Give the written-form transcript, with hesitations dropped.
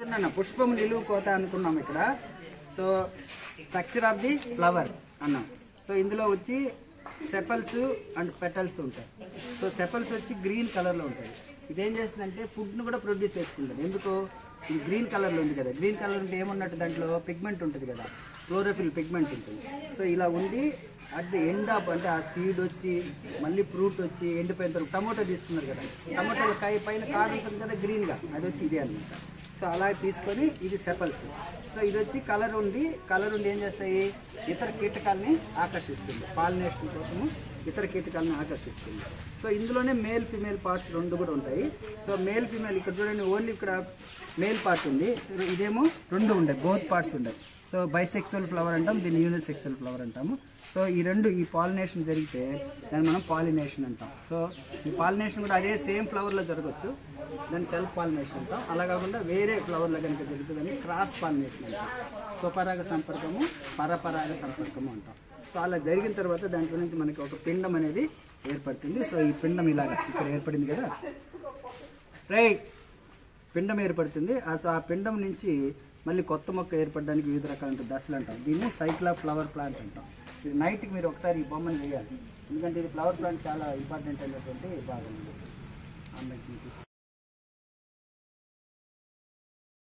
అనుకున్నాను పుష్పం నిలువు కోత అనుకున్నాం ఇక్కడ. So structure of the flower అన్నాం. సో ఇందులో వచ్చి సెపల్స్ అండ్ పెటల్స్ ఉంటాయి. సో సెపల్స్ వచ్చి గ్రీన్ కలర్లో ఉంటాయి. ఇదేం చేస్తుందంటే ఫుడ్ను కూడా ప్రొడ్యూస్ చేసుకుంటుంది. ఎందుకు? ఇది గ్రీన్ కలర్లో ఉంది కదా, గ్రీన్ కలర్ అంటే ఏమున్నట్టు దాంట్లో పిగ్మెంట్ ఉంటుంది కదా, క్లోరోఫిల్ పిగ్మెంట్ ఉంటుంది. సో ఇలా ఉండి అట్ ది ఎండ్ ఆఫ్ అంటే ఆ సీడ్ వచ్చి మళ్ళీ ఫ్రూట్ వచ్చి ఎండిపోయిన తర్వాత టమోటో తీసుకున్నారు కదా, టమోటాల కాయ పైన కాడ ఉంటుంది కదా గ్రీన్గా, అది వచ్చి ఇదే అనమాట. సో అలా తీసుకొని ఇది సెపల్స్. సో ఇది వచ్చి కలర్ ఉండి ఏం చేస్తాయి, ఇతర కీటకాలని ఆకర్షిస్తుంది, పాలినేషన్ కోసము ఇతర కీటకాలను ఆకర్షిస్తుంది. సో ఇందులోనే మేల్ ఫిమేల్ పార్ట్స్ రెండు కూడా ఉంటాయి. సో మేల్ ఫిమేల్ ఇక్కడ చూడండి, ఓన్లీ ఇక్కడ మేల్ పార్ట్ ఉంది, ఇదేమో రెండు ఉంటాయి, బోత్ పార్ట్స్ ఉంటాయి. సో బైసెక్సువల్ ఫ్లవర్ అంటాం, దీన్ని యూనిసెక్సువల్ ఫ్లవర్ అంటాము. సో ఈ రెండు ఈ పాలినేషన్ జరిగితే దాన్ని మనం పాలినేషన్ అంటాం. సో ఈ పాలినేషన్ కూడా అదే సేమ్ ఫ్లవర్లో జరగచ్చు, దాన్ని సెల్ఫ్ పాలినేషన్ అంటాం. అలా కాకుండా వేరే ఫ్లవర్లో కనుక జరుగుతుందని క్రాస్ పాలినేషన్ అంటాం. స్వపరాగ సంపర్కము, పరపరాగ సంపర్కము అంటాం. సో అలా జరిగిన తర్వాత దాంట్లో నుంచి మనకి ఒక పిండం అనేది ఏర్పడుతుంది. సో ఈ పిండం ఇలాగా ఇక్కడ ఏర్పడింది కదా, రైట్, పిండం ఏర్పడుతుంది. ఆ పిండం నుంచి మళ్ళీ కొత్త మొక్క ఏర్పడడానికి వివిధ రకాల దశలు అంటాం. దీన్ని సైకిల్ ఆఫ్ ఫ్లవర్ ప్లాంట్ అంటాం. ఇది నైట్కి మీరు ఒకసారి ఈ బొమ్మను వేయాలి, ఎందుకంటే ఇది ఫ్లవర్ ప్లాంట్ చాలా ఇంపార్టెంట్ అయినటువంటి భాగం.